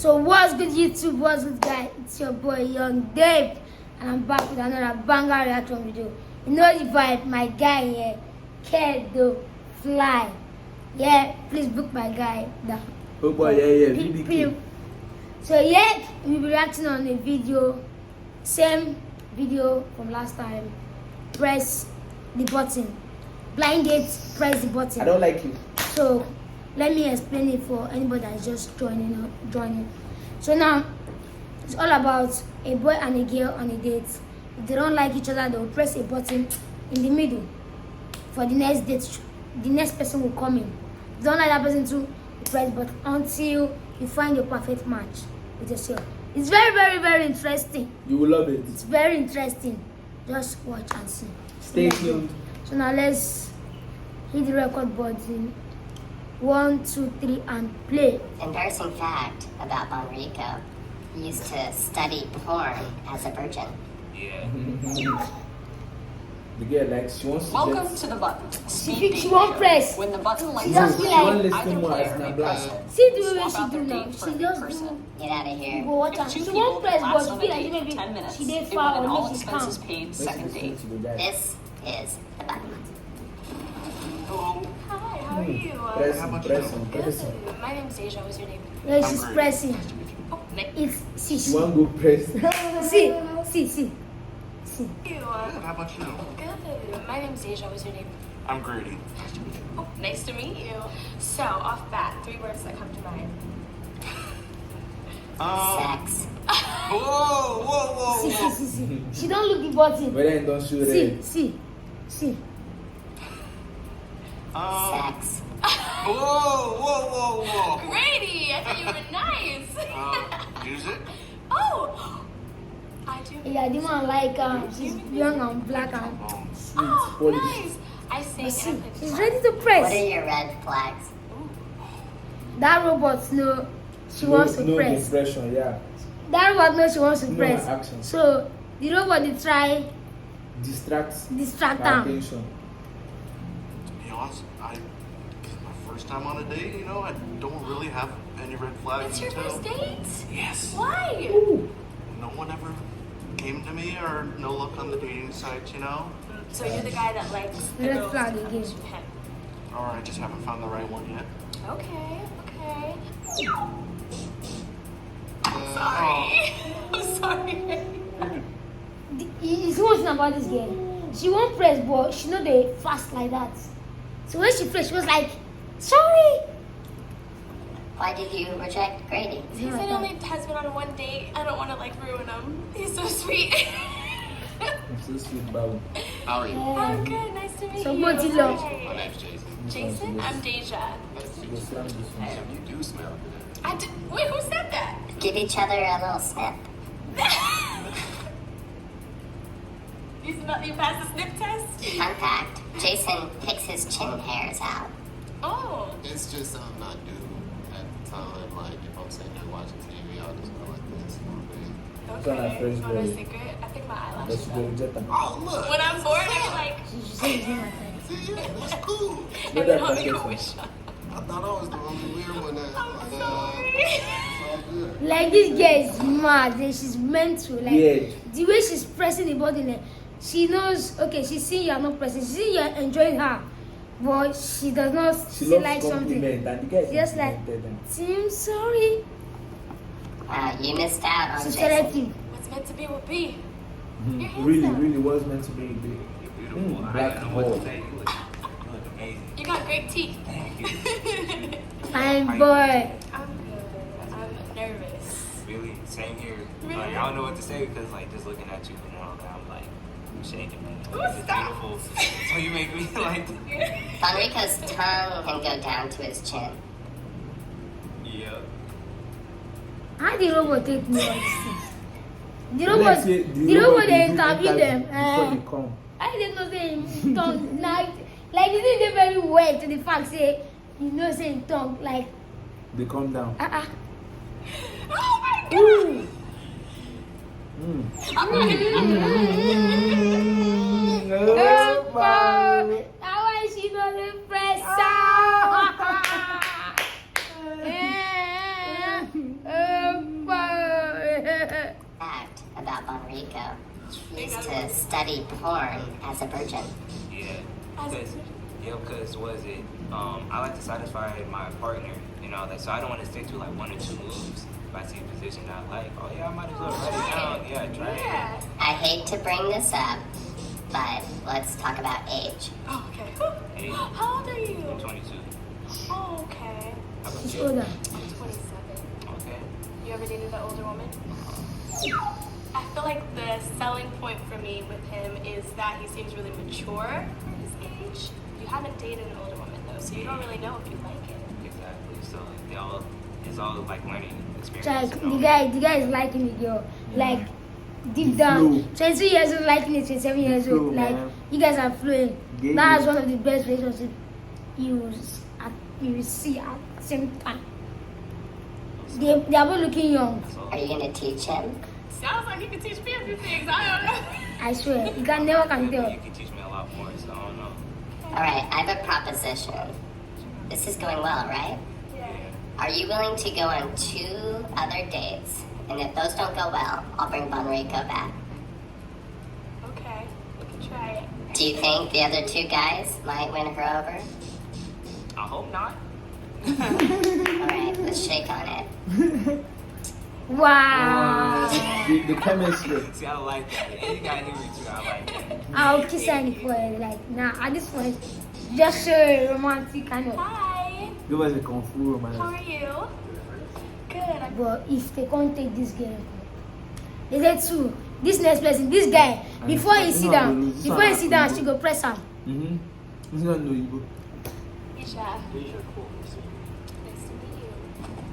So what's good YouTube, what's good guys, it's your boy Young Dave and I'm back with another banger reaction video. You know the vibe, my guy here, Kedo Fly. Yeah, please book my guy down. Oh boy, yeah. So yeah, we'll be reacting on a video, same video from last time. Press the button. Blind date, press the button. I don't like you. So let me explain it for anybody that's just joining. So now it's all about a boy and a girl on a date. If they don't like each other, they will press a button in the middle for the next date. The next person will come in. If you don't like that person too, you press button until you find your perfect match with yourself. It's very interesting. You will love it. It's very interesting. Just watch and see. Stay tuned. So now let's hit the record button. 1, 2, 3, and play. Embarrassing fact about Bonrico. He used to study porn as a virgin. Yeah. The girl likes, she wants to Welcome get... to the button. She won't press. When the button lights just up, be She like- won't either listen more as player an may blast. press it. See the way Swap she out do their now. date for She a new just person. Get out of here. go watch If and two she people won't press, last but on feel a like date maybe for 10 minutes, she did it foul would an or all maybe she's expenses calm. paid Let's second listen date. to the guy. This is the button. Hello. Hi, how are you? Press How him, about press you? him, Good. press him. My name's Deja. What's your name? Yeah, she's pressing. Oh, Nick. It's see. She won't go press. See. You. How about you? Good. My name's Deja. What's your name? I'm Grady. Oh, nice to meet you. So, off bat, 3 words that come to mind. Sex. Whoa. See. She don't look the button. But then don't shoot it. See. Sex. Whoa. Grady, I thought you were nice. Use it? Oh, I do. Yeah, the man like she's young and black and Oh, Polish. nice. I sing see. and I play She's guitar. ready to What are press. your red flags? That robot know she wants to no press. depression, yeah. That robot knows she wants to No press. action. So the robot they try Distract distract her her. attention. To be honest, this is my first time on a date, I don't really have any red flags It's your until... first date? Yes. Why? Ooh. No one ever came to me or no luck on the dating sites, So you're the guy that likes the Red girls flag to come again. to him. Or I just haven't found the right one yet. Okay. Oh. Sorry. I'm sorry. It's one thing about this girl. She won't press, but she know they fast like that. So when she pressed, she was like, sorry. Why did you reject Grady? He said he only has been on one date. I don't want to ruin him. He's so sweet. I'm so sweet, Babu. How are you? I'm good. Nice to meet So you. what do you love? Hi. My name's Jason. Jason? I'm Deja. Go slam this one. You do smell good. I did. Wait, who said that? Give each other a little snip. You passed the snip test? Fun fact, Jason picks his chin hairs out. Oh. It's just something I do at the time. Like if I'm sitting there watching TV, I'll just go like this. It's on her Okay. first Want a day. secret? I think my But eyelashes she up. go reject them. Oh look, When I'm bored, I like. She said it's not my friend. see, yeah, that's cool. And Let then that I'll make a person. wish. I thought I was the only weird one that. I'm It's sorry. all good. Like this girl is mad. And she's meant to. Like Weird. the way she's pressing the button, she knows. Okay, she's seeing you are not pressing. She's seeing you are enjoying her, but she does not She feel loves like something. compliment and the guy is Just like, complimented and Tim, sorry. You missed out on She's Jason. selective. What's meant to be will be. You're really handsome. was meant to be big. You're beautiful. Black I don't know what hole. to say. You look amazing. You got great teeth. Thank you. Fine boy. I'm good. I'm nervous. Really, same here. Really? Like, I don't know what to say because, just looking at you and all that, I'm like, I'm shaking, man. Ooh, This is stop. beautiful. So you make me like, Bonrico's tongue can go down to his chin. yeah. How the robot take me on this thing? The Like robot, say, the robot they do interview interview them. before they come. I didn't know say him tongue like this is very well to the fact say you know say him tongue like They come down. Oh my god! ooh. Oh, boy. That why she know the pressure. Rico used to study porn as a virgin. Yeah. As a Because was it? I like to satisfy my partner, you know, like so I don't want to stick to like one or two moves. If I see a position that I like, oh yeah, I might as well write it down. Yeah, try it. Yeah. I hate to bring this up, but let's talk about age. Oh, okay. Hey, How old are you? I'm 22. Oh, okay. How about She's you? older. I'm 27. Okay. You ever dated an older woman? I feel like the selling point for me with him is that he seems really mature for his age. You haven't dated an older woman though, so you don't really know if you like it. Exactly. So it's all like learning experience. Like you know? the guy is liking the girl. Like deep down. 22 years old liking it, 27 years old. Flow, Like man. you guys are flowing. Yeah, That's yeah. one of the best relationships you will see at the same time. They are both looking young. Are you gonna teach him? Sounds like he could teach me a few things. I don't know. I swear. You can never can tell. You can teach me a lot more, so I don't know. Alright, I have a proposition. This is going well, right? Are you willing to go on 2 other dates? And if those don't go well, I'll bring Bonrico back. Okay, we can try it. Do you think the other 2 guys might win her over? I hope not. Alright, let's shake on it. Wow. The chemistry. See, I like that. Any guy here with you, I like that. I'll kiss her in the forehead. Like, nah, at this point, just show a romantic kind of. Hi, Give us a kung fu romance. how are you? Good. But if they can't take this girl, they said too. This next person, this guy, before he sit down, she go press him. Mm-hmm. It's not no Igbo. Isha. Nice to meet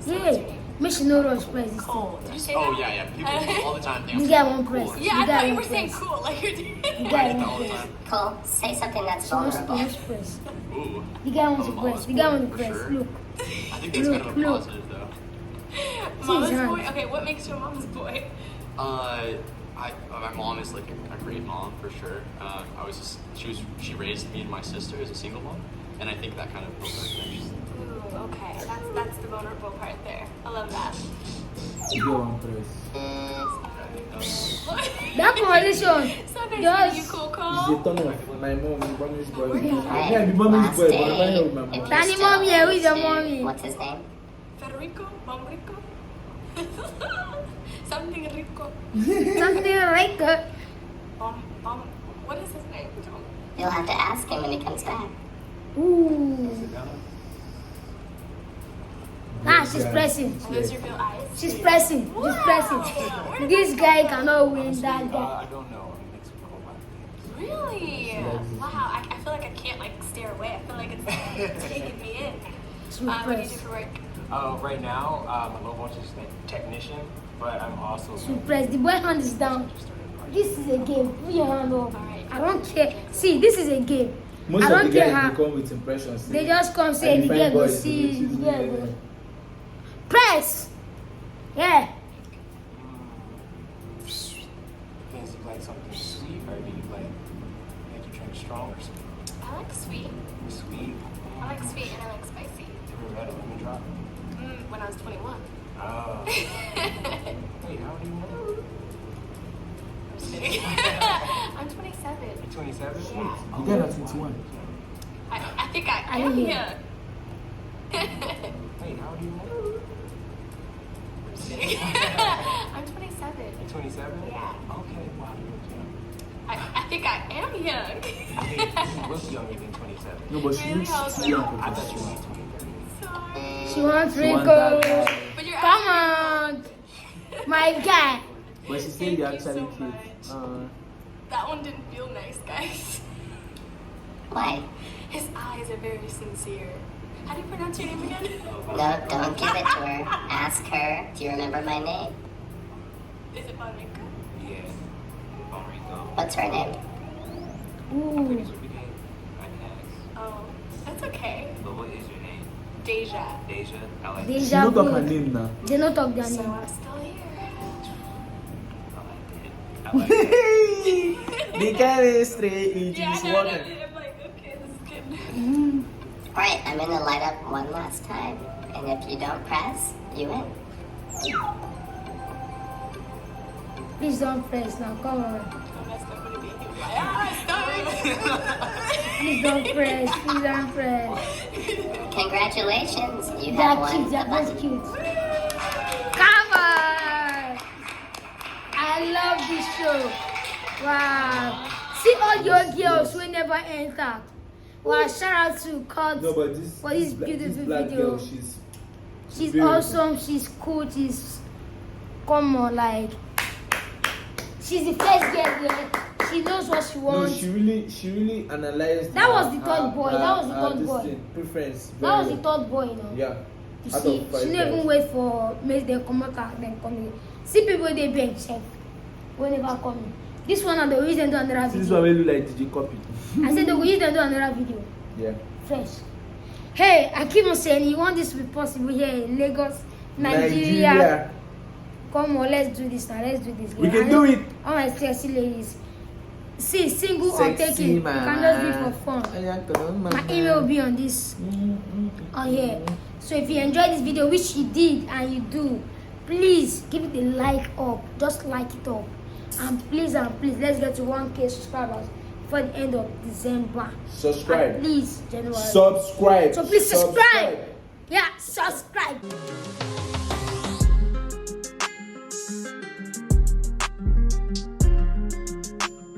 you. Yeah, make she no rush press this thing. Cool. Did you say Oh that? yeah, yeah. People all the time think The I'm guy so won't press. cool. Yeah, I The guy thought you won't were saying press. cool, like you're The doing. guy all won't the press. time. Cole, say something that's She wants vulnerable. to press. Ooh. The guy wants to Oh, press. mama's The guy boy, wants to for press. sure. Look. I think that's kind of a Look. positive though. Mama's hands. boy? Okay, what makes you a mama's boy? My mom is like a great mom for sure. She raised me and my sister as a single mom, and I think that kind of broke our connection. Ooh, okay. That's the vulnerable part there. I love that. The girl won't press. That conversation. So nice Yes. meeting you, Cool It's Cole. the turn of my mom, the mommy's boy. Alright, Yeah, the mommy's last boy, but day. I'm not here with my If mom. you're Danny still mommy, yeah, who's your to- mommy? What's his name? Federico? Bonrico? Something rico. Something like that. What is his name? You'll have to ask him when he comes back. Ooh. Nah, she's pressing. Are those your real eyes? She's pressing. She's Wow. pressing. This guy cannot win that guy. I don't know. Really? Wow. I feel like I can't like stare away. I feel like it's taking me in. She's What do you do pressed. for work? Right now, I'm a low voltage technician, but I'm also She's pressed. The boy hand is down. This is a game. Put your hand up. I don't care. See, this is a game. Most I of don't the care guys how. they come with impressions. They just come say And the the girl fine go boys, see. this is The girl me, go. Press. Yeah. Is it like something sweet, or do you like you drink strong or something? I like sweet. Sweet. I like sweet and I like spicy. Ever had a lemon drop? When I was 21. Oh. Wait, how old are you now? I'm just kidding. I'm 27. You're 27? You get at 21. I think I I am know. young. Wait, how old are you now? I'm just kidding. I'm 27. You're 27? Yeah. Okay, wow, you look young. I think I am young. I think you look younger than 27. No, but she Really? looks How old are young. I thought you were like 23. Sorry. She wants She Rico. wants that guy. But you're Come actually- on. My guy. But she said Thank you're you actually so cute. much. That one didn't feel nice, guys. Why? His eyes are very sincere. How do you pronounce your name again? No, don't give it to her. Ask her, do you remember my name? Is it Bonrico? Yeah. Bonrico. What's her name? Ooh. Pretty sure we can. I can ask. Oh, that's okay. But what is your name? Deja. Deja? I like She Deja don't talk her vu. name now. They don't talk their So name. I'm still here. I like that. The chemistry is Yeah, just no, water. I'm like, okay, this is good. Alright, I'm gonna light up one last time. And if you don't press, you win. Please don't press now. Come on. That's definitely being stop. Please don't press. Please don't press. Congratulations, you They're have cute. won They're a both button. cute. Come on. I love this show. Wow. See all your girls who never enter. Wow, shout out to Cut No, but this for this this beautiful black video. girl, she's She's beautiful. awesome, she's cool, she's come on, like she's the first girl there. She knows what she No, wants. she really analyzed. That was the third boy, that was the third this boy. thing, preference. That was very the well. third boy, you know. Yeah. You Out see, of 5 she didn't even guys. wait for make them come out and then come in. See people they bench chef. Will never come in. This one and the reason do another See, this video. one will look like DJ Copy. I said they will use them do another video. Yeah. Fresh. Hey, I keep on saying you want this to be possible here in Lagos, Nigeria. Come on, let's do this now. Let's do this. We can do it. All my sexy ladies. See, single or Sexy taking. You can just do it for fun. My email will be on this, on here. So if you enjoyed this video, which you did and you do, please give it a like up. Just like it up. And please, let's get to 1K subscribers before the end of December. Subscribe. And please, January. Subscribe. So please subscribe. Yeah, subscribe.